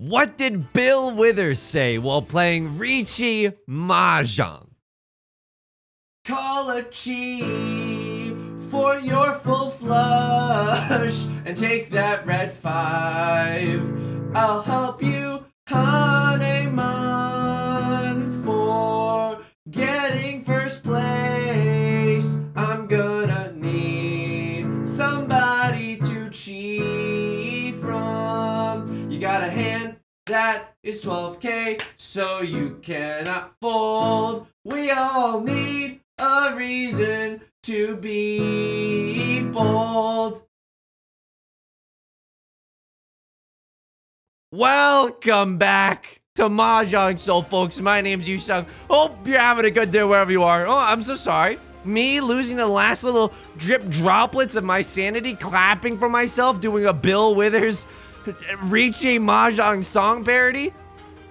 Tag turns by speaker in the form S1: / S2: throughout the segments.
S1: What did Bill Withers say while playing Riichi Mahjong? Call a chi for your full flush and take that red 5. I'll help you honeymoon for getting first place. I'm gonna need somebody to cheat from. You got a hand that is 12K, so you cannot fold. We all need a reason to be bold. Welcome back to Mahjong Soul, folks. My name's Yusong. Hope you're having a good day wherever you are. Oh, I'm so sorry. Me losing the last little drip droplets of my sanity, clapping for myself, doing a Bill Withers Riichi Mahjong song parody.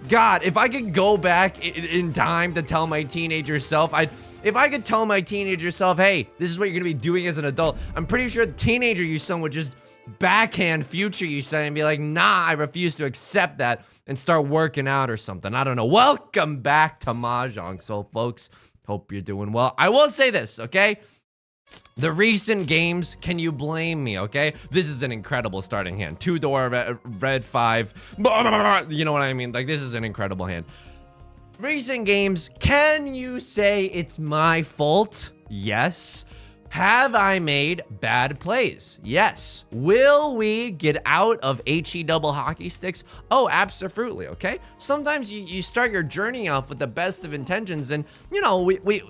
S1: God, if I could go back in time to tell my teenager self, if I could tell my teenager self, hey, this is what you're gonna be doing as an adult, I'm pretty sure the teenager Yusong would just backhand future Yusong and be like, nah, I refuse to accept that, and start working out or something. I don't know. Welcome back to Mahjong Soul, folks. Hope you're doing well. I will say this, okay? The recent games, can you blame me, okay? This is an incredible starting hand. 2-door, red 5. You know what I mean? Like, this is an incredible hand. Recent games, can you say it's my fault? Yes. Have I made bad plays? Yes. Will we get out of HE double hockey sticks? Oh, absolutely, okay? Sometimes you start your journey off with the best of intentions, and, you know, we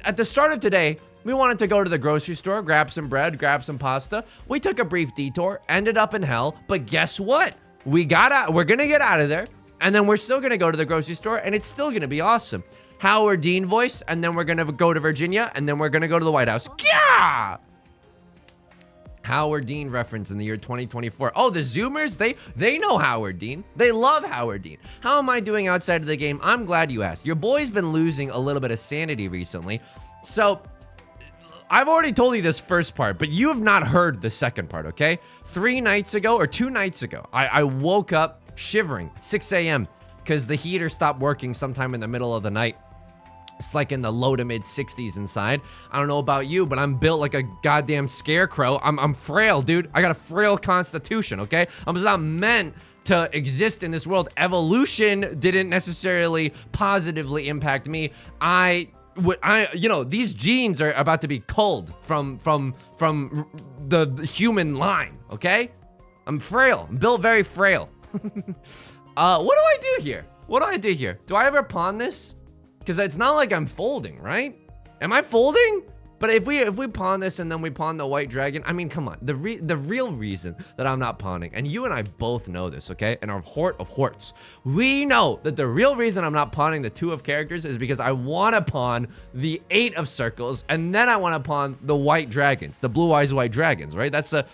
S1: at the start of today, we wanted to go to the grocery store, grab some bread, grab some pasta. We took a brief detour, ended up in hell, but guess what? We got out. We're gonna get out of there, and then we're still gonna go to the grocery store, and it's still gonna be awesome. Howard Dean voice, and then we're gonna go to Virginia, and then we're gonna go to the White House. Yeah! Howard Dean reference in the year 2024. Oh, the Zoomers, they know Howard Dean. They love Howard Dean. How am I doing outside of the game? I'm glad you asked. Your boy's been losing a little bit of sanity recently. So, I've already told you this first part, but you have not heard the second part, okay? 2 nights ago, I woke up shivering at 6 a.m. because the heater stopped working sometime in the middle of the night. It's like in the low to mid 60s inside. I don't know about you, but I'm built like a goddamn scarecrow. I'm frail, dude. I got a frail constitution, okay? I'm just not meant to exist in this world. Evolution didn't necessarily positively impact me. You know, these genes are about to be culled from the human line, okay? I'm frail. I'm built very frail. What do I do here? What do I do here? Do I ever pawn this? Because it's not like I'm folding, right? Am I folding? But if we pawn this and then we pawn the white dragon, I mean, come on. The real reason that I'm not pawning, and you and I both know this, okay? And our Hort of Horts, we know that the real reason I'm not pawning the 2 of characters is because I want to pawn the 8 of circles, and then I want to pawn the white dragons, the blue eyes white dragons, right? That's a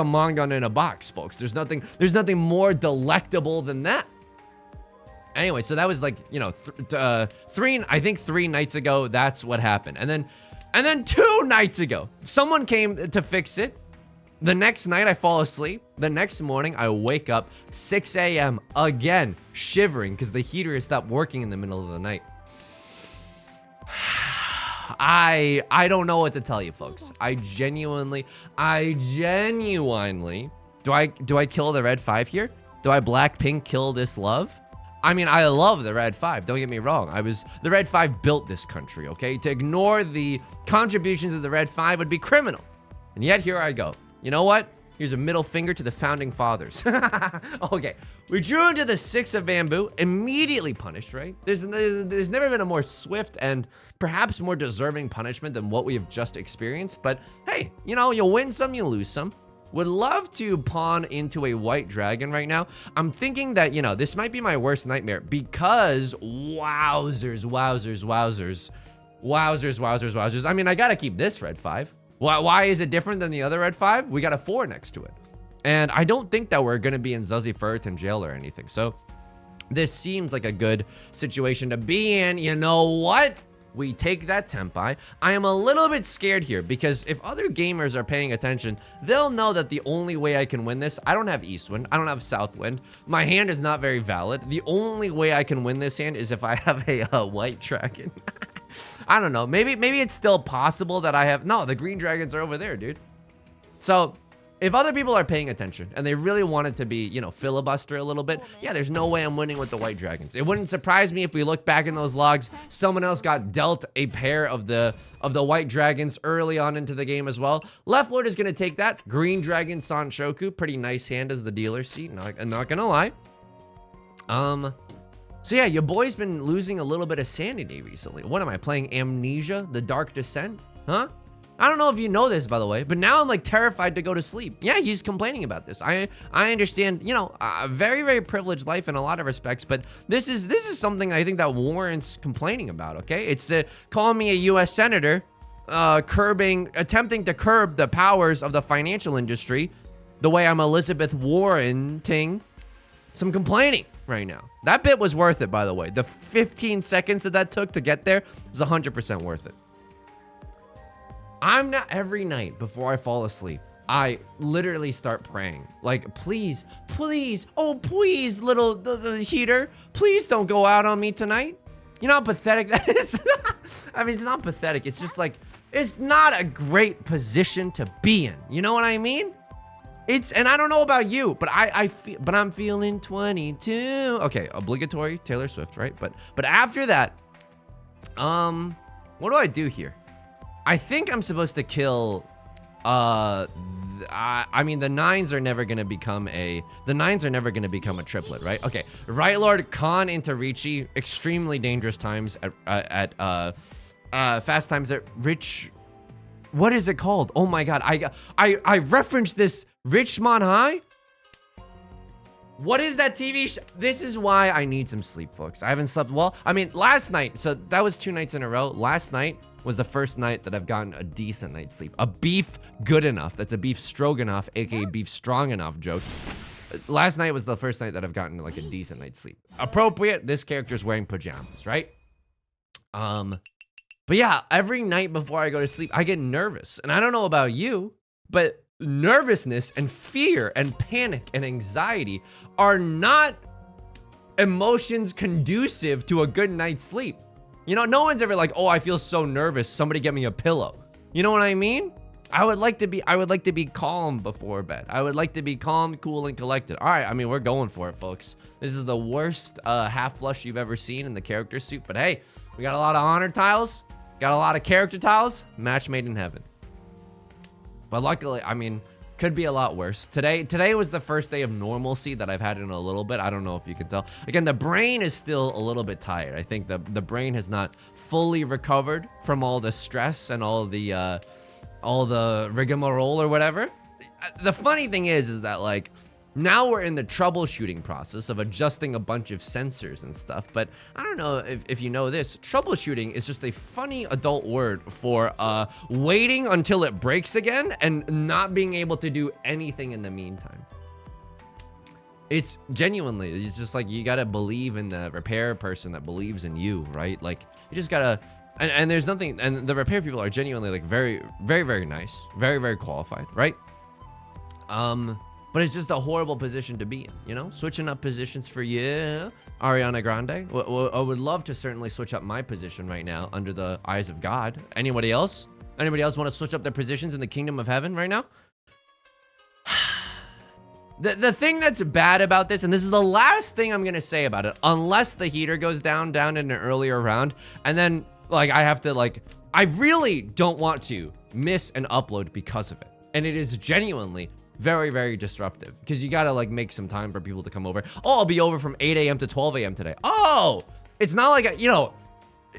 S1: manga in a box, folks. There's nothing more delectable than that. Anyway, so that was like, you know, 3 nights ago, that's what happened. And then 2 nights ago, someone came to fix it. The next night, I fall asleep. The next morning, I wake up 6 a.m. again, shivering because the heater has stopped working in the middle of the night. I don't know what to tell you, folks. I genuinely, do I kill the red 5 here? Do I Blackpink kill this love? I mean, I love the red 5, don't get me wrong. The red 5 built this country, okay? To ignore the contributions of the red 5 would be criminal. And yet here I go. You know what? Here's a middle finger to the founding fathers. Okay, we drew into the 6 of bamboo, immediately punished, right? There's never been a more swift and perhaps more deserving punishment than what we have just experienced. But hey, you know, you win some, you lose some. Would love to pawn into a white dragon right now. I'm thinking that, you know, this might be my worst nightmare because wowzers. I mean, I gotta keep this red 5. Why is it different than the other red 5? We got a 4 next to it. And I don't think that we're gonna be in Zuzzy Fullerton jail or anything. So this seems like a good situation to be in. You know what? We take that Tenpai. I am a little bit scared here because if other gamers are paying attention, they'll know that the only way I can win this, I don't have Eastwind, I don't have Southwind. My hand is not very valid. The only way I can win this hand is if I have a white dragon. I don't know. Maybe it's still possible that I have. No, the green dragons are over there, dude. So if other people are paying attention and they really want it to be, you know, filibuster a little bit, yeah, there's no way I'm winning with the white dragons. It wouldn't surprise me if we look back in those logs, someone else got dealt a pair of the white dragons early on into the game as well. Left Lord is gonna take that. Green dragon Sanshoku, pretty nice hand as the dealer seat, not gonna lie. So yeah, your boy's been losing a little bit of sanity recently. What am I playing? Amnesia, the Dark Descent? Huh? I don't know if you know this, by the way, but now I'm like terrified to go to sleep. Yeah, he's complaining about this. I understand, you know, a very, very privileged life in a lot of respects, but this is something I think that warrants complaining about, okay? It's calling me a U.S. senator, attempting to curb the powers of the financial industry, the way I'm Elizabeth Warrenting some complaining right now. That bit was worth it, by the way. The 15 seconds that took to get there is 100% worth it. I'm not every night before I fall asleep, I literally start praying. Like, please, please, oh, please, the heater, please don't go out on me tonight. You know how pathetic that is? I mean, it's not pathetic. It's just like, it's not a great position to be in. You know what I mean? And I don't know about you, but I'm feeling 22. Okay, obligatory Taylor Swift, right? But after that, what do I do here? I think I'm supposed to kill, I mean, the nines are never gonna become a triplet, right? Okay, Right Lord Khan into Riichi, extremely dangerous times at fast times at Rich, what is it called? Oh my God, I referenced this, Richmond High? What is that TV show? This is why I need some sleep, folks. I haven't slept well. I mean, last night, so that was 2 nights in a row. Last night was the first night that I've gotten a decent night's sleep. A beef good enough. That's a beef stroganoff, aka beef strong enough joke. Last night was the first night that I've gotten like a decent night's sleep. Appropriate, this character's wearing pajamas, right? But yeah, every night before I go to sleep, I get nervous. And I don't know about you, but nervousness and fear and panic and anxiety are not emotions conducive to a good night's sleep. You know, no one's ever like, oh, I feel so nervous, somebody get me a pillow. You know what I mean? I would like to be calm before bed. I would like to be calm, cool, and collected. All right, I mean, we're going for it, folks. This is the worst half flush you've ever seen in the character suit, but hey, we got a lot of honor tiles, got a lot of character tiles, match made in heaven. But luckily, I mean, could be a lot worse. Today was the first day of normalcy that I've had in a little bit. I don't know if you can tell. Again, the brain is still a little bit tired. I think the brain has not fully recovered from all the stress and all the rigmarole or whatever. The funny thing is that like, now we're in the troubleshooting process of adjusting a bunch of sensors and stuff, but I don't know if you know this, troubleshooting is just a funny adult word for waiting until it breaks again and not being able to do anything in the meantime. It's genuinely, it's just like you gotta believe in the repair person that believes in you, right? Like you just gotta, and there's nothing, and the repair people are genuinely like very, very, very nice, very, very qualified, right? But it's just a horrible position to be in, you know? Switching up positions for you, Ariana Grande. I would love to certainly switch up my position right now under the eyes of God. Anybody else? Anybody else want to switch up their positions in the kingdom of heaven right now? The thing that's bad about this, and this is the last thing I'm going to say about it, unless the heater goes down in an earlier round, and then, like, I have to, like, I really don't want to miss an upload because of it. And it is genuinely very, very disruptive because you gotta like make some time for people to come over. Oh, I'll be over from 8 a.m. to 12 a.m. today. Oh, it's not like, you know,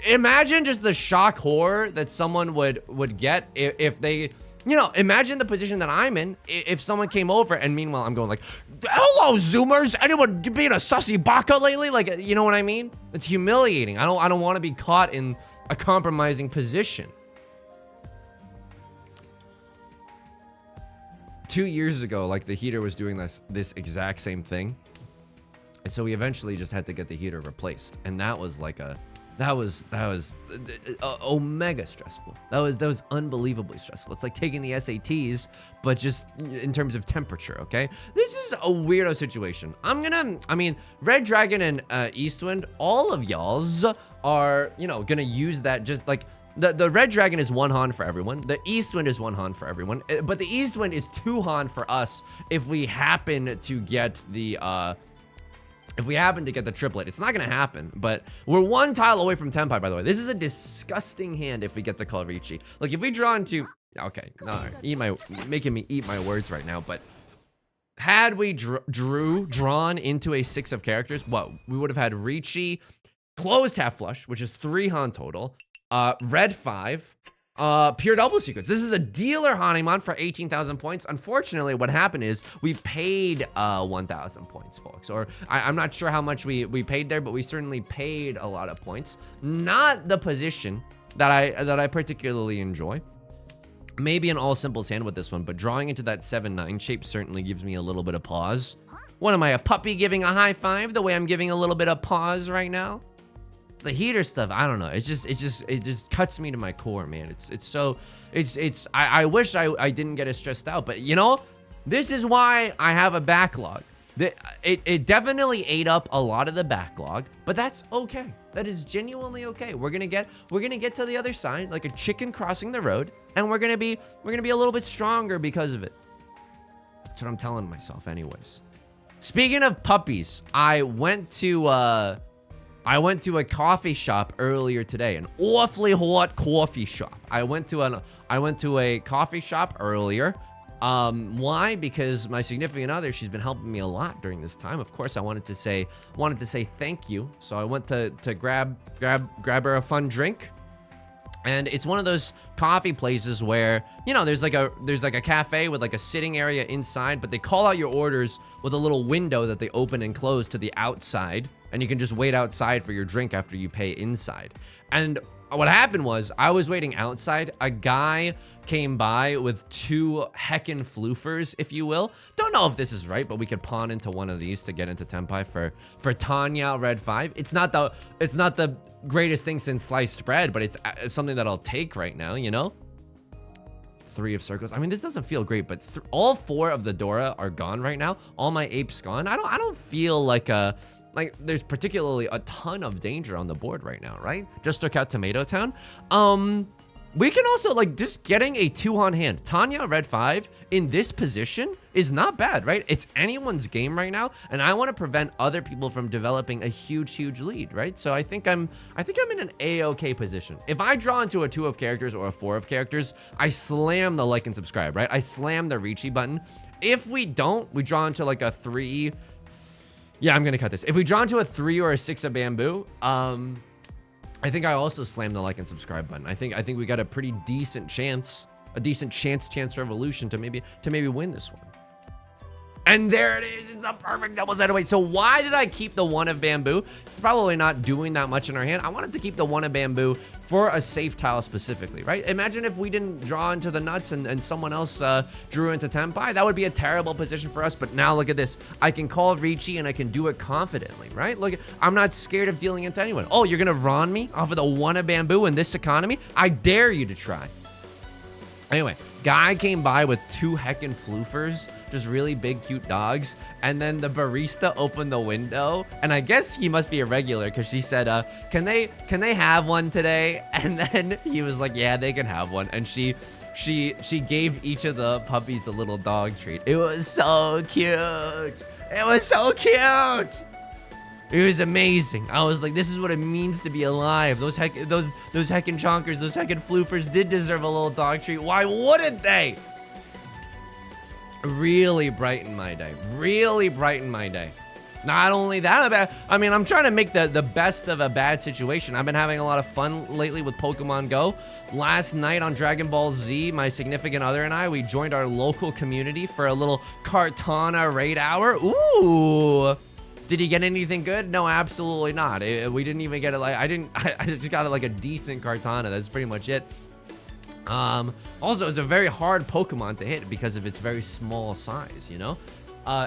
S1: imagine just the shock horror that someone would get if they, you know, imagine the position that I'm in if someone came over and meanwhile I'm going like, hello Zoomers, anyone being a sussy baka lately? Like, you know what I mean? It's humiliating. I don't want to be caught in a compromising position. 2 years ago, like the heater was doing this exact same thing. And so we eventually just had to get the heater replaced. And that was like That was omega stressful. That was unbelievably stressful. It's like taking the SATs, but just in terms of temperature, okay? This is a weirdo situation. I mean, Red Dragon and Eastwind, all of y'all's are, you know, gonna use that just like, the Red Dragon is 1 Han for everyone. The Eastwind is 1 Han for everyone. But the Eastwind is 2 Han for us if we happen to get the, triplet. It's not gonna happen, but we're 1 tile away from Tenpai, by the way. This is a disgusting hand if we get to call Riichi. Like, if we draw into... Okay, no, making me eat my words right now, but... Had we drawn into a 6 of characters, what? We would have had Riichi, closed half flush, which is 3 Han total, red 5, pure double sequence. This is a dealer Hanimon for 18,000 points. Unfortunately, what happened is we paid 1,000 points, folks. Or I'm not sure how much we paid there, but we certainly paid a lot of points. Not the position that I particularly enjoy. Maybe an all simples hand with this one, but drawing into that 7-9 shape certainly gives me a little bit of pause. What am I, a puppy giving a high five the way I'm giving a little bit of pause right now? The heater stuff, I don't know. It just cuts me to my core, man. I wish I didn't get as stressed out, but you know, this is why I have a backlog. It definitely ate up a lot of the backlog, but that's okay. That is genuinely okay. We're gonna get to the other side like a chicken crossing the road, and we're gonna be a little bit stronger because of it. That's what I'm telling myself, anyways. Speaking of puppies, I went to a coffee shop earlier today, an awfully hot coffee shop. I went to a coffee shop earlier. Why? Because my significant other, she's been helping me a lot during this time. Of course, I wanted to say thank you. So I went to grab her a fun drink. And it's one of those coffee places where, you know, there's like a cafe with like a sitting area inside, but they call out your orders with a little window that they open and close to the outside, and you can just wait outside for your drink after you pay inside. And what happened was, I was waiting outside, a guy came by with 2 heckin' floofers, if you will. Don't know if this is right, but we could pawn into one of these to get into Tenpai for Tanya red 5. It's not the greatest thing since sliced bread, but it's something that I'll take right now, you know? 3 of circles. I mean, this doesn't feel great, but all 4 of the Dora are gone right now. All my apes gone. I don't feel like there's particularly a ton of danger on the board right now, right? Just took out Tomato Town. We can also, like, just getting a 2 Han hand. Tanya red 5 in this position is not bad, right? It's anyone's game right now, and I want to prevent other people from developing a huge lead, right? So I think I'm in an A-okay position. If I draw into a 2 of characters or a 4 of characters, I slam the like and subscribe, right? I slam the Riichi button. If we don't, we draw into like a 3. Yeah, I'm gonna cut this. If we draw into a 3 or a 6 of bamboo, I think I also slammed the like and subscribe button. I think we got a pretty decent chance, chance revolution to maybe win this one. And there it is. It's a perfect double set. Wait, so why did I keep the 1 of bamboo? It's probably not doing that much in our hand. I wanted to keep the 1 of bamboo for a safe tile specifically, right? Imagine if we didn't draw into the nuts and someone else drew into Tenpai. That would be a terrible position for us. But now look at this. I can call Riichi and I can do it confidently, right? Look, I'm not scared of dealing into anyone. Oh, you're gonna Ron me off of the 1 of bamboo in this economy? I dare you to try. Anyway, guy came by with 2 heckin' floofers, just really big, cute dogs. And then the barista opened the window, and I guess he must be a regular because she said, can they have one today? And then he was like, yeah, they can have one. And she gave each of the puppies a little dog treat. It was so cute. It was so cute. It was amazing. I was like, this is what it means to be alive. Those heckin' chonkers, those heckin' floofers did deserve a little dog treat. Why wouldn't they? Really brightened my day. Really brightened my day. Not only that, I mean, I'm trying to make the best of a bad situation. I've been having a lot of fun lately with Pokemon Go. Last night on Dragon Ball Z, my significant other and I, we joined our local community for a little Kartana raid hour. Ooh. Did he get anything good? No, absolutely not. We didn't even get it. Like, I just got it like a decent Kartana. That's pretty much it. Also, it's a very hard Pokemon to hit because of its very small size, you know?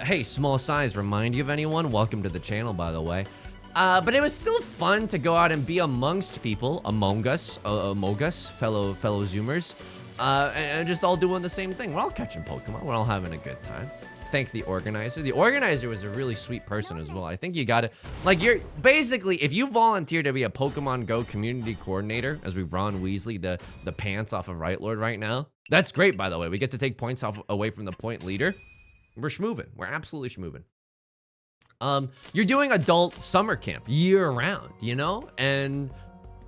S1: Hey, small size, remind you of anyone? Welcome to the channel, by the way. But it was still fun to go out and be amongst people, among us, fellow Zoomers, and just all doing the same thing. We're all catching Pokemon. We're all having a good time. Thank the organizer. The organizer was a really sweet person as well. I think you got to, like, you're basically, if you volunteer to be a Pokemon Go community coordinator, as we Ron Weasley the pants off of Right Lord right now. That's great, by the way. We get to take points away from the point leader. We're schmoovin'. We're absolutely schmoovin'. You're doing adult summer camp year round, you know? And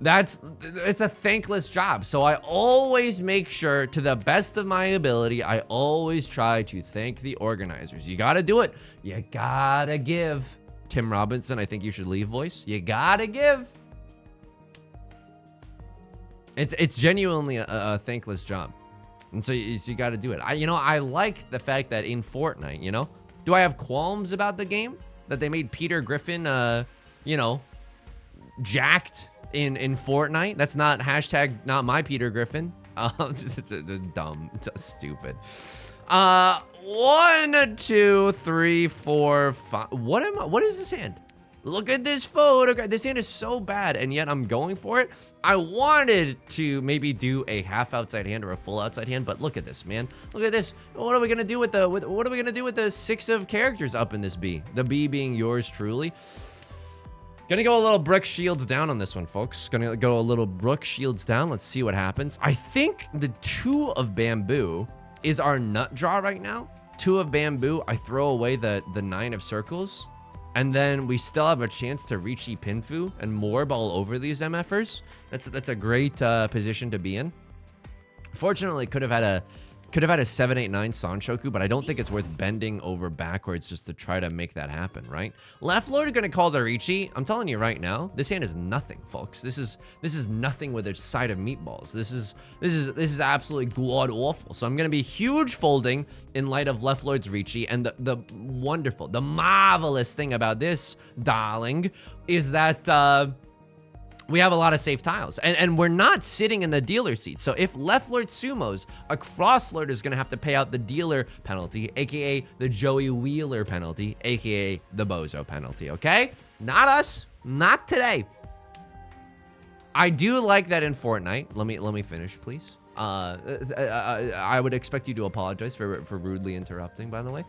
S1: it's a thankless job. So I always make sure, to the best of my ability, I always try to thank the organizers. You gotta do it. You gotta give. Tim Robinson, I think you should leave voice. You gotta give. It's genuinely a thankless job. And so you gotta do it. I like the fact that in Fortnite, you know, do I have qualms about the game? That they made Peter Griffin, jacked in Fortnite? That's not hashtag not my Peter Griffin. It's dumb, stupid. 1, 2, 3, 4, 5. What is this hand? Look at this photograph. This hand is so bad, and yet I'm going for it. I wanted to maybe do a half outside hand or a full outside hand, but look at this, man. Look at this. What are we gonna do with the 6 of characters up in this B? The B being yours truly. Gonna go a little Brook Shields down on this one, folks. Gonna go a little Brook Shields down. Let's see what happens. I think the 2 of Bamboo is our nut draw right now. 2 of Bamboo. I throw away the 9 of Circles. And then we still have a chance to Riichi Pinfu and Morb all over these MFers. That's a great position to be in. Fortunately, could have had a 7-8-9 Sanshoku, but I don't think it's worth bending over backwards just to try to make that happen, right? Left Lord are gonna call the Riichi. I'm telling you right now, this hand is nothing, folks. This is nothing with a side of meatballs. This is absolutely god awful. So I'm gonna be huge folding in light of Left Lord's Riichi, and the wonderful, the marvelous thing about this, darling, is that we have a lot of safe tiles, and we're not sitting in the dealer seat. So if Left Lord sumos, a Cross Lord is gonna have to pay out the dealer penalty, aka the Joey Wheeler penalty, aka the Bozo penalty, okay? Not us, not today. I do like that in Fortnite. Let me finish, please. I would expect you to apologize for rudely interrupting, by the way.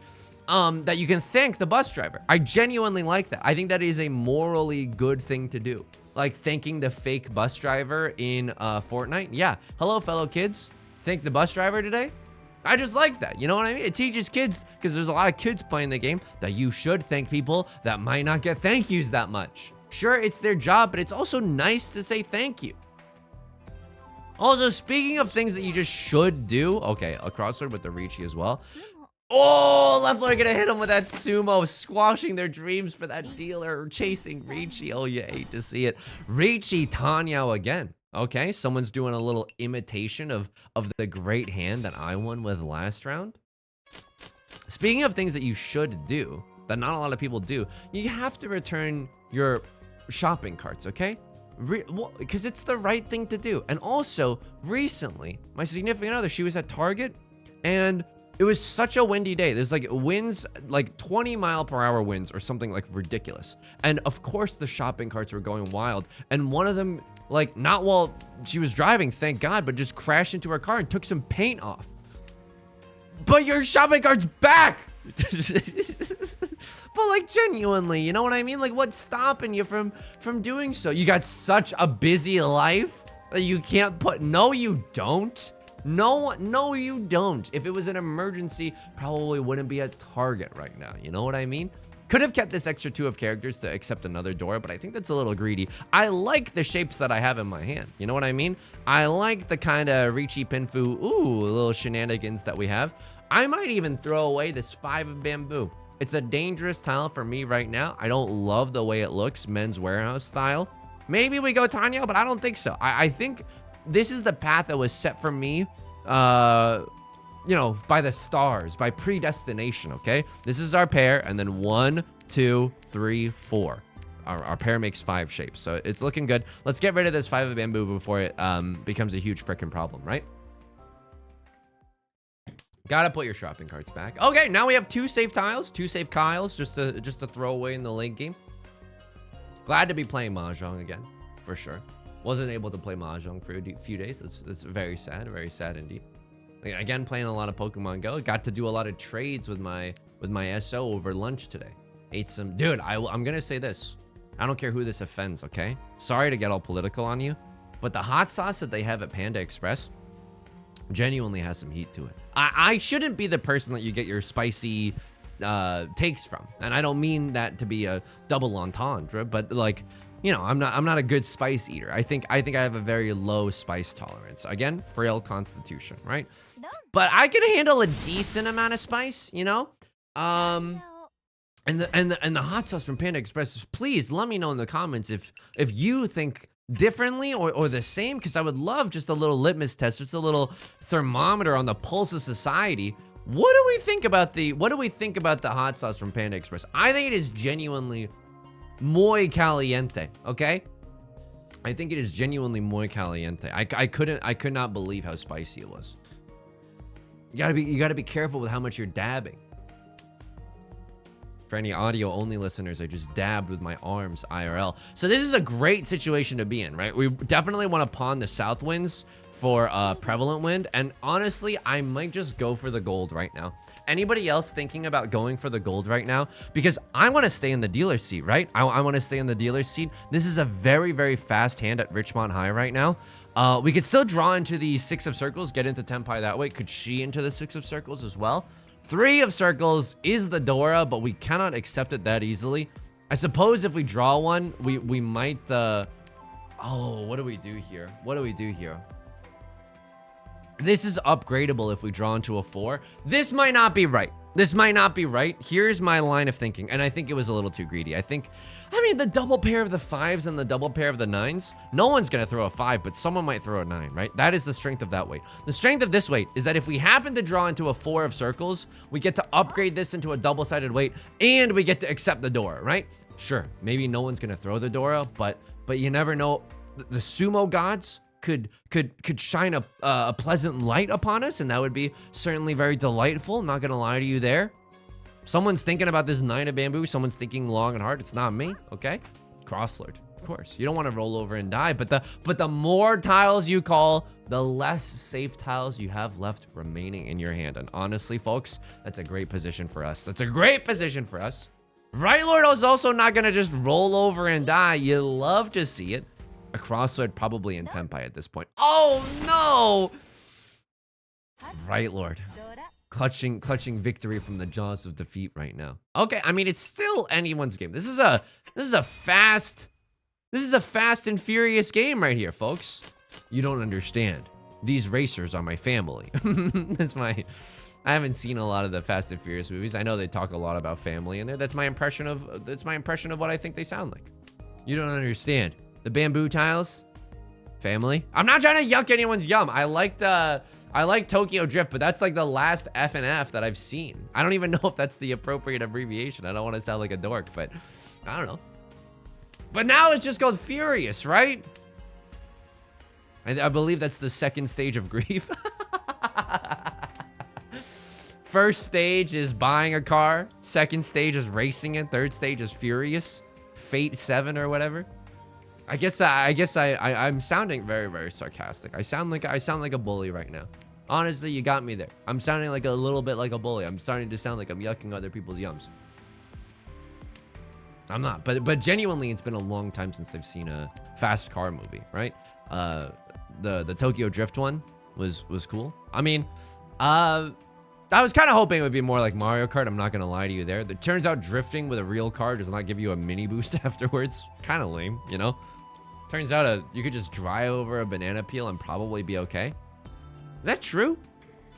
S1: That you can thank the bus driver. I genuinely like that. I think that is a morally good thing to do. Like thanking the fake bus driver in Fortnite. Yeah. Hello, fellow kids. Thank the bus driver today. I just like that. You know what I mean? It teaches kids, because there's a lot of kids playing the game, that you should thank people that might not get thank yous that much. Sure, it's their job, but it's also nice to say thank you. Also, speaking of things that you just should do. Okay, a crossword with the Riichi as well. Oh, Left Lord gonna hit him with that sumo, squashing their dreams for that dealer, chasing Riichi. Oh, you hate to see it. Riichi Tenhou again. Okay, someone's doing a little imitation of the great hand that I won with last round. Speaking of things that you should do, that not a lot of people do, you have to return your shopping carts, okay? Because it's the right thing to do. And also, recently, my significant other, she was at Target, and it was such a windy day. There's like winds, like 20-mile-per-hour winds or something like ridiculous. And of course the shopping carts were going wild. And one of them, like, not while she was driving, thank God, but just crashed into her car and took some paint off. But your shopping cart's back! But like genuinely, you know what I mean? Like, what's stopping you from doing so? You got such a busy life that you can't put, no you don't. No, you don't. If it was an emergency, probably wouldn't be at Target right now. You know what I mean? Could have kept this extra 2 of characters to accept another door, but I think that's a little greedy. I like the shapes that I have in my hand. You know what I mean? I like the kind of Riichi Pinfu, little shenanigans that we have. I might even throw away this 5 of Bamboo. It's a dangerous tile for me right now. I don't love the way it looks, Men's Warehouse style. Maybe we go Tenhou, but I don't think so. I think this is the path that was set for me, you know, by the stars, by predestination, okay? This is our pair, and then 1, 2, 3, 4. Our pair makes 5 shapes, so it's looking good. Let's get rid of this 5 of Bamboo before it becomes a huge freaking problem, right? Gotta put your shopping carts back. Okay, now we have 2 safe tiles, 2 safe Kyles, just to throw away in the late game. Glad to be playing Mahjong again, for sure. Wasn't able to play Mahjong for a few days. That's very sad indeed. Again, playing a lot of Pokemon Go. Got to do a lot of trades with my SO over lunch today. Ate some, dude. I'm gonna say this. I don't care who this offends, okay? Sorry to get all political on you, but the hot sauce that they have at Panda Express genuinely has some heat to it. I shouldn't be the person that you get your spicy takes from, and I don't mean that to be a double entendre, but like, you know, I'm not a good spice eater. I think I have a very low spice tolerance. Again, frail constitution, right? But I can handle a decent amount of spice, you know. And the hot sauce from Panda Express, please let me know in the comments if you think differently or the same, because I would love just a little litmus test, just a little thermometer on the pulse of society. What do we think about the hot sauce from Panda Express? I think it is genuinely muy caliente, okay? I think it is genuinely muy caliente. I could not believe how spicy it was. You gotta be careful with how much you're dabbing. For any audio only listeners, I just dabbed with my arms IRL. So this is a great situation to be in, right? We definitely want to pawn the south winds for prevalent wind, and honestly, I might just go for the gold right now. Anybody else thinking about going for the gold right now? Because I want to stay in the dealer seat, right? I want to stay in the dealer seat. This is a very, very fast hand at Richmond High right now. We could still draw into the 6 of circles, get into Tenpai that way. Could she into the 6 of circles as well? 3 of circles is the Dora, but we cannot accept it that easily. I suppose if we draw one, we might, oh, what do we do here? What do we do here? This is upgradable if we draw into a 4. This might not be right. This might not be right. Here's my line of thinking, and I think it was a little too greedy. I mean, the double pair of the 5s and the double pair of the 9s, no one's gonna throw a 5, but someone might throw a 9, right? That is the strength of that weight. The strength of this weight is that if we happen to draw into a 4 of circles, we get to upgrade this into a double-sided weight, and we get to accept the Dora, right? Sure, maybe no one's gonna throw the Dora, but you never know. The sumo gods could shine a pleasant light upon us, and that would be certainly very delightful. I'm not gonna lie to you there. Someone's thinking about this 9 of bamboo. Someone's thinking long and hard. It's not me, okay? Crosslord, of course. You don't want to roll over and die, but the more tiles you call, the less safe tiles you have left remaining in your hand. And honestly, folks, that's a great position for us. That's a great position for us. Right Lord is also not gonna just roll over and die. You love to see it. A Crosslord probably in Tenpai at this point. Oh no! Right Lord. Clutching victory from the jaws of defeat right now. Okay, I mean, it's still anyone's game. This is a fast and furious game right here, folks. You don't understand. These racers are my family. I haven't seen a lot of the Fast and Furious movies. I know they talk a lot about family in there. That's my impression of what I think they sound like. You don't understand. The bamboo tiles, family. I'm not trying to yuck anyone's yum. I like Tokyo Drift, but that's like the last F and F that I've seen. I don't even know if that's the appropriate abbreviation. I don't want to sound like a dork, but I don't know. But now it's just called Furious, right? I believe that's the second stage of grief. First stage is buying a car. Second stage is racing it. Third stage is Furious. Fate 7 or whatever. I guess I'm sounding very, very sarcastic. I sound like a bully right now. Honestly, you got me there. I'm sounding like a little bit like a bully. I'm starting to sound like I'm yucking other people's yums. I'm not, but genuinely, it's been a long time since I've seen a fast car movie, right? The Tokyo Drift one was cool. I mean, I was kind of hoping it would be more like Mario Kart. I'm not gonna lie to you there. It turns out drifting with a real car does not give you a mini boost afterwards. Kind of lame, you know? Turns out you could just drive over a banana peel and probably be okay. Is that true?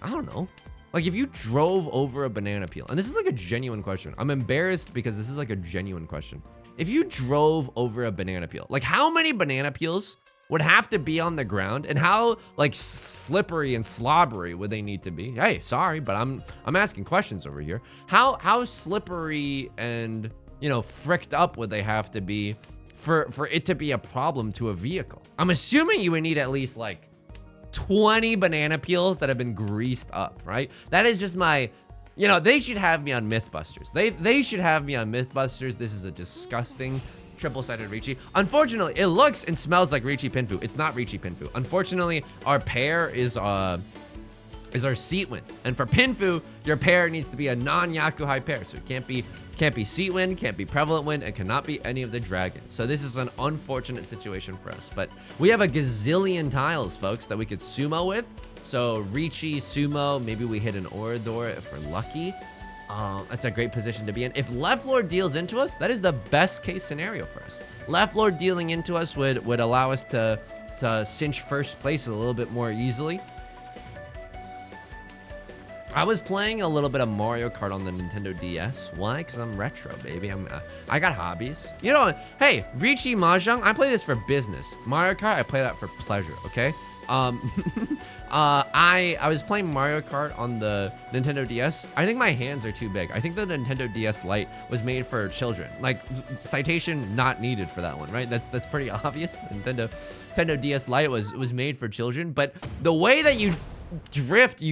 S1: I don't know. Like, if you drove over a banana peel, and this is like a genuine question. I'm embarrassed because this is like a genuine question. If you drove over a banana peel, like how many banana peels would have to be on the ground, and how like slippery and slobbery would they need to be? Hey, sorry, but I'm asking questions over here. How slippery and, you know, fricked up would they have to be for it to be a problem to a vehicle? I'm assuming you would need at least like 20 banana peels that have been greased up, right? That is just my, you know, they should have me on Mythbusters. They should have me on Mythbusters. This is a disgusting triple-sided Riichi. Unfortunately, it looks and smells like Riichi Pinfu. It's not Riichi Pinfu. Unfortunately, our pair is our seat wind. And for Pinfu, your pair needs to be a non-Yakuhai pair. So it can't be seat wind, can't be prevalent wind, and cannot be any of the dragons. So this is an unfortunate situation for us. But we have a gazillion tiles, folks, that we could sumo with. So Riichi, sumo, maybe we hit an Orador if we're lucky. That's a great position to be in. If Left Lord deals into us, that is the best case scenario for us. Left Lord dealing into us would allow us to cinch first place a little bit more easily. I was playing a little bit of Mario Kart on the Nintendo DS. Why? Because I'm retro, baby. I got hobbies. You know, hey, Riichi Mahjong, I play this for business. Mario Kart, I play that for pleasure, okay? I was playing Mario Kart on the Nintendo DS. I think my hands are too big. I think the Nintendo DS Lite was made for children. Like, citation not needed for that one, right? That's pretty obvious. Nintendo DS Lite was made for children, but the way that you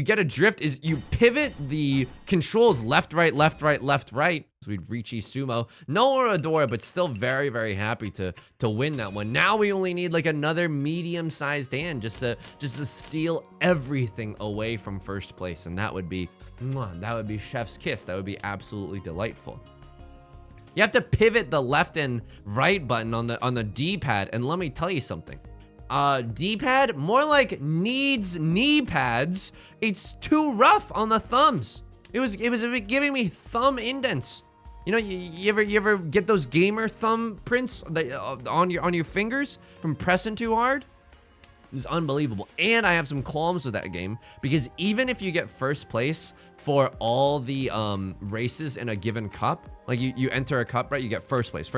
S1: get a drift is you pivot the controls left, right, left, right, left, right. So we'd Riichi sumo. No Oradora, but still very, very happy to win that one. Now we only need like another medium-sized hand just to steal everything away from first place. And that would be chef's kiss. That would be absolutely delightful. You have to pivot the left and right button on the D-pad. And let me tell you something. D-pad, more like needs knee pads. It's too rough on the thumbs. It was giving me thumb indents. You know, you ever get those gamer thumb prints on your fingers from pressing too hard? It's unbelievable. And I have some qualms with that game because even if you get first place for all the races in a given cup, like you enter a cup, right? You get first place.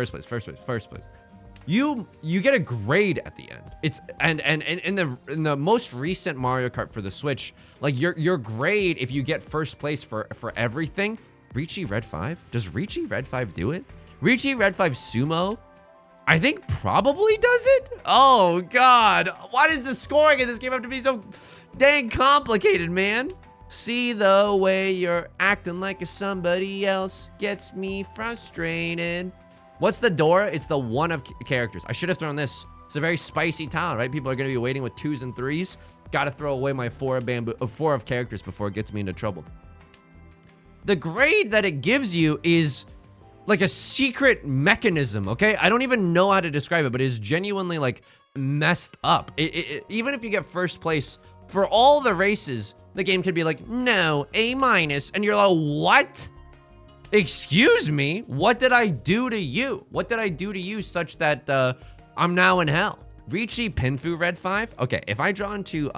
S1: You get a grade at the end. It's and in the most recent Mario Kart for the Switch, like your grade if you get first place for everything. Riichi Red 5? Does Riichi Red 5 do it? Riichi Red 5 Sumo? I think probably does it? Oh god. Why does the scoring in this game have to be so dang complicated, man? See the way you're acting like a somebody else gets me frustrated. What's the door? It's the one of characters. I should have thrown this. It's a very spicy tile, right? People are going to be waiting with 2s and 3s. Got to throw away my 4 of characters before it gets me into trouble. The grade that it gives you is like a secret mechanism, okay? I don't even know how to describe it, but it is genuinely like messed up. Even if you get first place for all the races, the game could be like, no, A-, and you're like, what? Excuse me? What did I do to you? What did I do to you such that I'm now in hell? Riichi Pinfu Red 5? Okay, if I draw into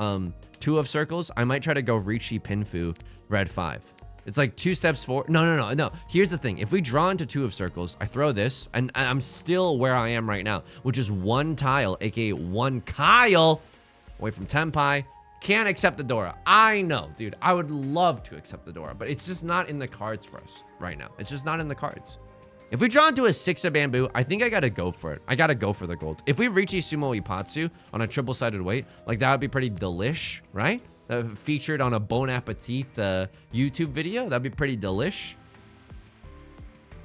S1: 2 of circles, I might try to go Riichi Pinfu Red 5. It's like 2 steps forward. No. Here's the thing. If we draw into 2 of circles, I throw this, and I'm still where I am right now, which is 1 tile, aka 1 Kyle, away from Tenpai. Can't accept the Dora. I know, dude. I would love to accept the Dora, but it's just not in the cards for us right now. It's just not in the cards. If we draw into a 6 of bamboo, I think I gotta go for it. I gotta go for the gold. If we Riichi Sumo Ipatsu on a triple-sided weight, like that would be pretty delish, right? Featured on a Bon Appetit YouTube video. That'd be pretty delish.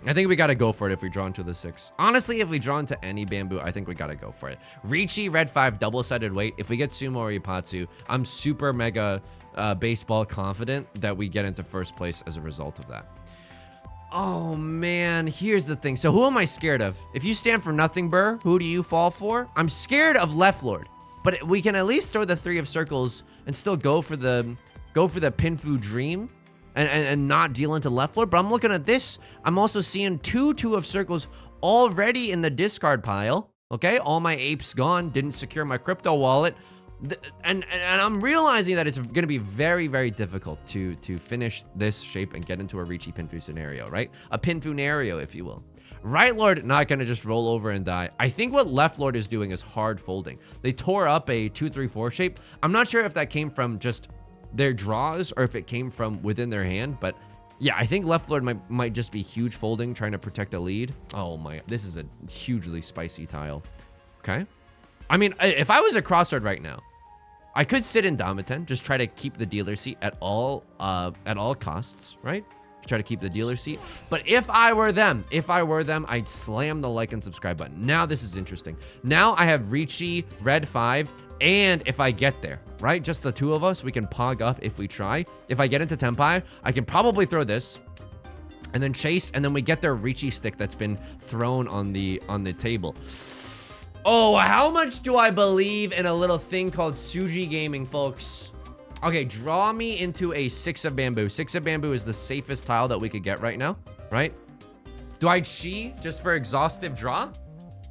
S1: I think we gotta go for it if we draw into the 6. Honestly, if we draw into any bamboo, I think we gotta go for it. Riichi Red 5 double-sided weight. If we get Sumo or Ipatsu, I'm super mega baseball confident that we get into first place as a result of that. Oh man, here's the thing. So who am I scared of? If you stand for nothing, Burr, who do you fall for? I'm scared of Left Lord, but we can at least throw the 3 of circles and still go for the Pinfu Dream and not deal into Left Lord. But I'm looking at this. I'm also seeing 2 of circles already in the discard pile. Okay, all my apes gone. Didn't secure my crypto wallet. And I'm realizing that it's going to be very, very difficult to finish this shape and get into a Riichi Pinfu scenario, right? A Pinfu-nario, if you will. Right Lord not going to just roll over and die. I think what Left Lord is doing is hard folding. They tore up a 2-3-4 shape. I'm not sure if that came from just their draws or if it came from within their hand, but yeah, I think Left Lord might just be huge folding, trying to protect a lead. Oh my, this is a hugely spicy tile. Okay. I mean, if I was a crossroad right now, I could sit in Damiten, just try to keep the dealer seat at all costs, right? try to keep the dealer seat. But if I were them, I'd slam the like and subscribe button. Now this is interesting. Now I have Riichi, Red 5, and if I get there, right? Just the two of us, we can pog up if we try. If I get into Tenpai, I can probably throw this and then chase, and then we get their Riichi stick that's been thrown on the table. Oh, how much do I believe in a little thing called Suji Gaming, folks? Okay, draw me into a 6 of bamboo. 6 of bamboo is the safest tile that we could get right now, right? Do I chi just for exhaustive draw?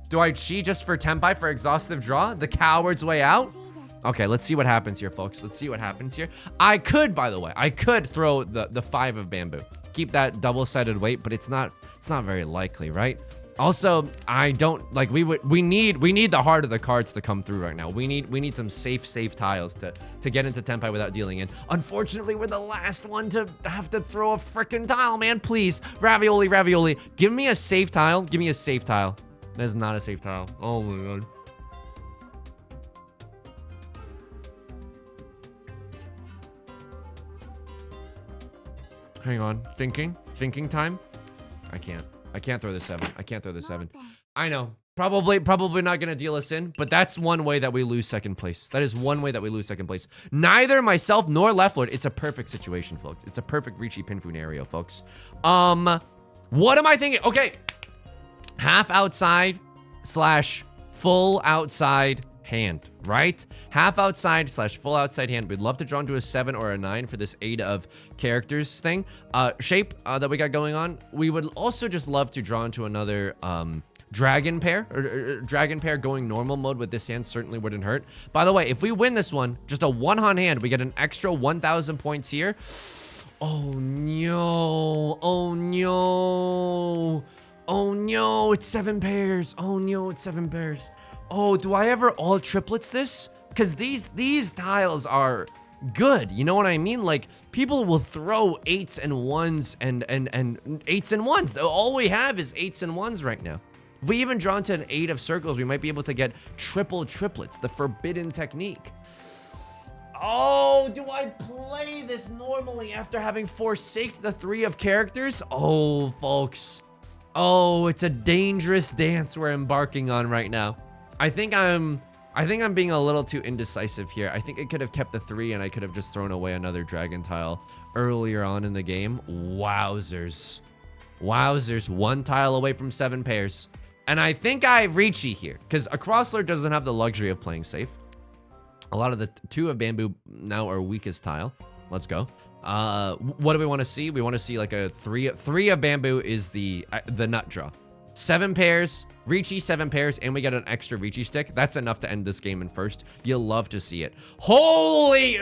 S1: Do I chi just for Tenpai for exhaustive draw? The coward's way out? Okay, let's see what happens here, folks. Let's see what happens here. I could, by the way, I could throw the 5 of bamboo. Keep that double-sided weight, but it's not very likely, right? Also, I don't like we need the heart of the cards to come through right now. We need some safe tiles to get into Tenpai without dealing in. Unfortunately, we're the last one to have to throw a freaking tile, man. Please, ravioli, give me a safe tile. Give me a safe tile. That's not a safe tile. Oh my god. Hang on, thinking time. I can't throw the 7. I can't throw the 7. I know. Probably not gonna deal us in, but that's one way that we lose second place. That is one way that we lose second place. Neither myself nor Left Lord. It's a perfect situation, folks. It's a perfect Riichi Pinfu scenario, folks. What am I thinking? Okay. Half outside / full outside hand, right? Half outside / full outside hand. We'd love to draw into a 7 or a 9 for this Ada of characters thing. Shape that we got going on. We would also just love to draw into another dragon pair or dragon pair going normal mode with this hand certainly wouldn't hurt. By the way, if we win this one, just a 1-on hand, we get an extra 1,000 points here. Oh no! Oh no! Oh no! It's 7 pairs. Oh no! It's 7 pairs. Oh, do I ever all triplets this? Because these tiles are good. You know what I mean? Like, people will throw 8s and 1s and 8s and 1s. All we have is 8s and 1s right now. If we even draw into an 8 of circles, we might be able to get triplets, the forbidden technique. Oh, do I play this normally after having forsaked the 3 of characters? Oh, folks. Oh, it's a dangerous dance we're embarking on right now. I think I'm being a little too indecisive here. I think I could have kept the 3 and I could have just thrown away another dragon tile earlier on in the game. Wowzers. Wowzers. 1 tile away from 7 pairs. And I think I have Riichi here because a crosslord doesn't have the luxury of playing safe. A lot of the 2 of bamboo now are weakest tile. Let's go. What do we want to see? We want to see like a 3 of bamboo is the nut draw. 7 pairs, Riichi 7 pairs, and we get an extra Riichi stick. That's enough to end this game in first. You'll love to see it. Holy!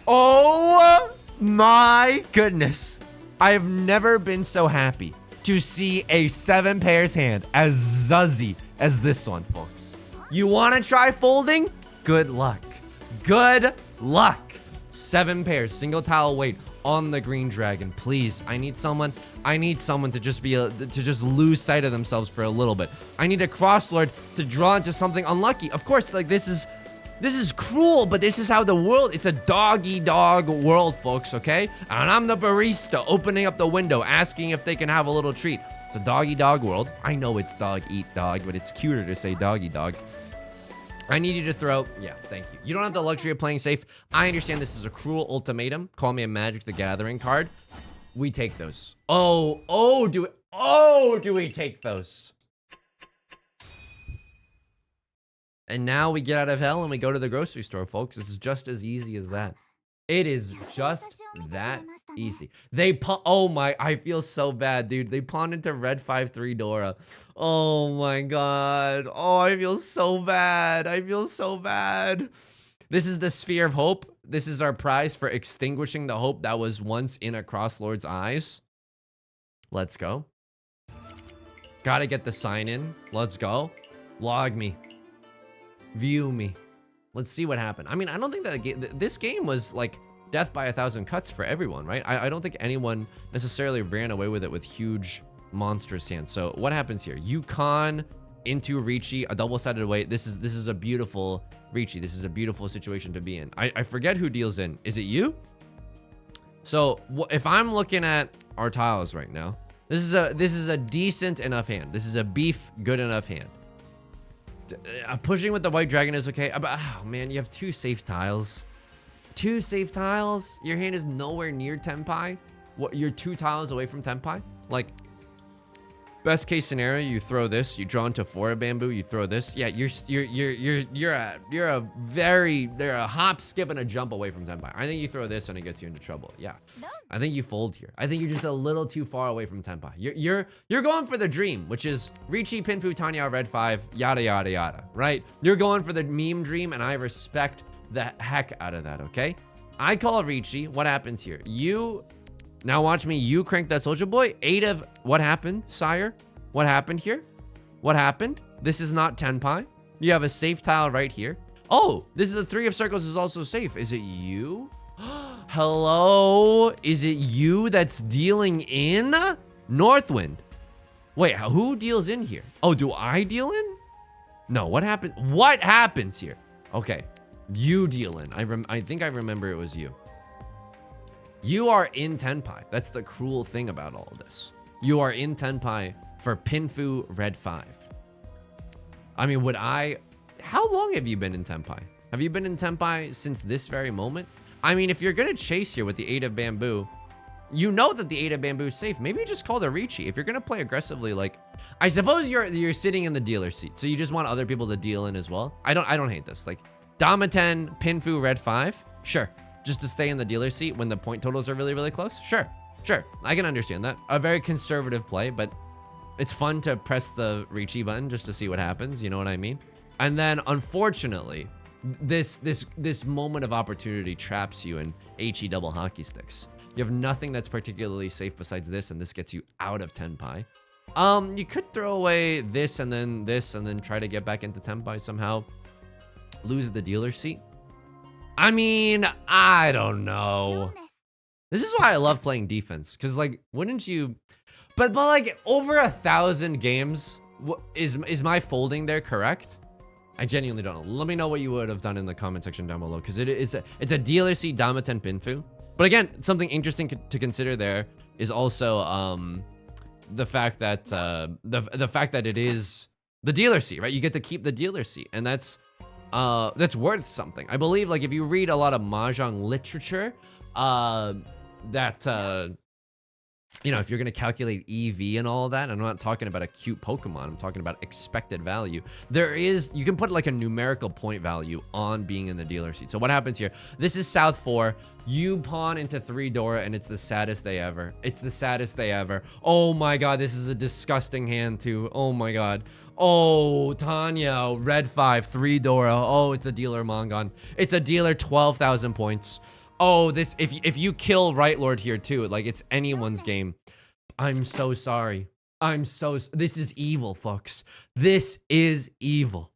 S1: Oh my goodness. I have never been so happy to see a 7 pairs hand as zuzzy as this one, folks. You want to try folding? Good luck. Good luck. 7 pairs, single tile weight on the green dragon. Please, I need someone to just just lose sight of themselves for a little bit. I need a crosslord to draw into something unlucky. Of course, like this is cruel, but this is how the world, it's a dog-eat-dog world, folks, okay? And I'm the barista opening up the window, asking if they can have a little treat. It's a dog-eat-dog world. I know it's dog-eat-dog, but it's cuter to say dog-eat-dog. I need you to throw, yeah, thank you. You don't have the luxury of playing safe. I understand this is a cruel ultimatum. Call me a Magic the Gathering card. We take those. Do we take those? And now we get out of hell and we go to the grocery store, folks. This is just as easy as that. It is just that easy. Oh my, I feel so bad, dude. They pawned into red 5-3 Dora. Oh my god. Oh, I feel so bad. I feel so bad. This is the Sphere of Hope. This is our prize for extinguishing the hope that was once in a crosslord's eyes. Let's go. Gotta get the sign in. Let's go. Log me. View me. Let's see what happened. I mean, I don't think that this game was like death by 1,000 cuts for everyone, right? I don't think anyone necessarily ran away with it with huge monstrous hands. So what happens here? You con into Riichi, a double-sided weight. This is a beautiful Riichi. This is a beautiful situation to be in. I forget who deals in. Is it you? So if I'm looking at our tiles right now, this is a decent enough hand. This is a beef good enough hand. Pushing with the white dragon is okay. Oh man, you have 2 safe tiles. 2 safe tiles. Your hand is nowhere near Tenpai. What? You're 2 tiles away from Tenpai. Like, best case scenario, you throw this. You draw into 4 bamboo. You throw this. Yeah, you're a hop, skip, and a jump away from Tenpai. I think you throw this and it gets you into trouble. Yeah, I think you fold here. I think you're just a little too far away from Tenpai. You're going for the dream, which is Riichi, Pinfu, Tanya, Red 5, yada yada yada. Right? You're going for the meme dream, and I respect the heck out of that. Okay? I call Riichi. What happens here? Now watch me, you crank that Soldier Boy. 8 of, what happened, sire? What happened here? What happened? This is not Tenpai. You have a safe tile right here. Oh, this is the 3 of circles is also safe. Is it you? Hello? Is it you that's dealing in? Northwind. Wait, who deals in here? Oh, do I deal in? No, what happened? What happens here? Okay, you deal in. I think I remember it was you. You are in Tenpai. That's the cruel thing about all of this. You are in Tenpai for Pinfu Red 5. I mean, how long have you been in Tenpai? Have you been in Tenpai since this very moment? I mean, if you're gonna chase here with the 8 of bamboo, you know that the 8 of bamboo is safe. Maybe you just call the Riichi. If you're gonna play aggressively, like, I suppose you're sitting in the dealer seat, so you just want other people to deal in as well. I don't hate this. Like, Dama 10, Pinfu Red 5, sure. Just to stay in the dealer seat when the point totals are really, really close? Sure. I can understand that. A very conservative play, but it's fun to press the Riichi button just to see what happens. You know what I mean? And then, unfortunately, this moment of opportunity traps you in HE double hockey sticks. You have nothing that's particularly safe besides this, and this gets you out of Tenpai. You could throw away this, and then try to get back into Tenpai somehow. Lose the dealer seat. I mean, I don't know. This is why I love playing defense, because, like, wouldn't you? But like, over 1,000 games, is my folding there correct? I genuinely don't know. Let me know what you would have done in the comment section down below, because it's a dealer seat Dama 10 Pinfu. But again, something interesting to consider there is also the fact that the fact that it is the dealer seat, right? You get to keep the dealer seat, and that's worth something. I believe, like, if you read a lot of Mahjong literature, you know, if you're going to calculate EV and all of that, I'm not talking about a cute Pokemon, I'm talking about expected value. You can put like a numerical point value on being in the dealer seat. So what happens here? This is South 4. You pawn into 3 Dora, and it's the saddest day ever. It's the saddest day ever. Oh my god, this is a disgusting hand too. Oh my god. Oh, Tanya, Red 5, 3 Dora. Oh, it's a dealer Mongon. It's a dealer 12,000 points. Oh, this, if you kill Right Lord here too, like, it's anyone's game. I'm so sorry. This is evil, folks. This is evil.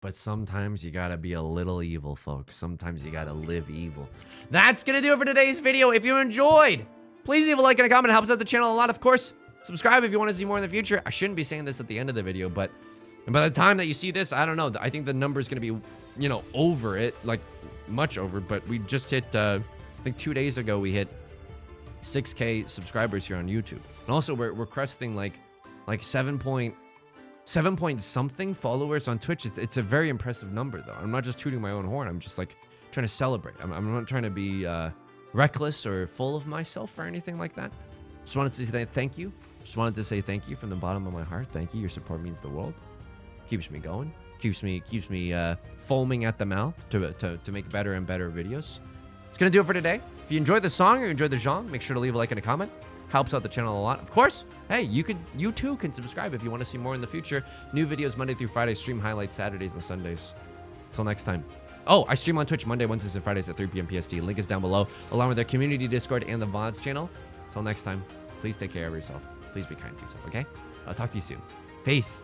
S1: But sometimes you gotta be a little evil, folks. Sometimes you gotta live evil. That's gonna do it for today's video. If you enjoyed, please leave a like and a comment. It helps out the channel a lot, of course. Subscribe if you want to see more in the future. I shouldn't be saying this at the end of the video, but by the time that you see this, I don't know. I think the number is going to be, you know, over it, like much over. But we just hit, I think 2 days ago, we hit 6K subscribers here on YouTube. And also, we're cresting like 7 point something followers on Twitch. It's a very impressive number, though. I'm not just tooting my own horn. I'm just like trying to celebrate. I'm not trying to be reckless or full of myself or anything like that. Just wanted to say thank you. Just wanted to say thank you from the bottom of my heart. Thank you. Your support means the world. Keeps me going. Keeps me foaming at the mouth to make better and better videos. It's gonna do it for today. If you enjoyed the song or you enjoyed the genre, make sure to leave a like and a comment. Helps out the channel a lot. Of course, hey, you too can subscribe if you want to see more in the future. New videos Monday through Friday. Stream highlights Saturdays and Sundays. Till next time. Oh, I stream on Twitch Monday, Wednesdays, and Fridays at 3 p.m. PST. Link is down below, along with their community Discord and the VODs channel. Till next time, please take care of yourself. Please be kind to yourself, okay? I'll talk to you soon. Peace.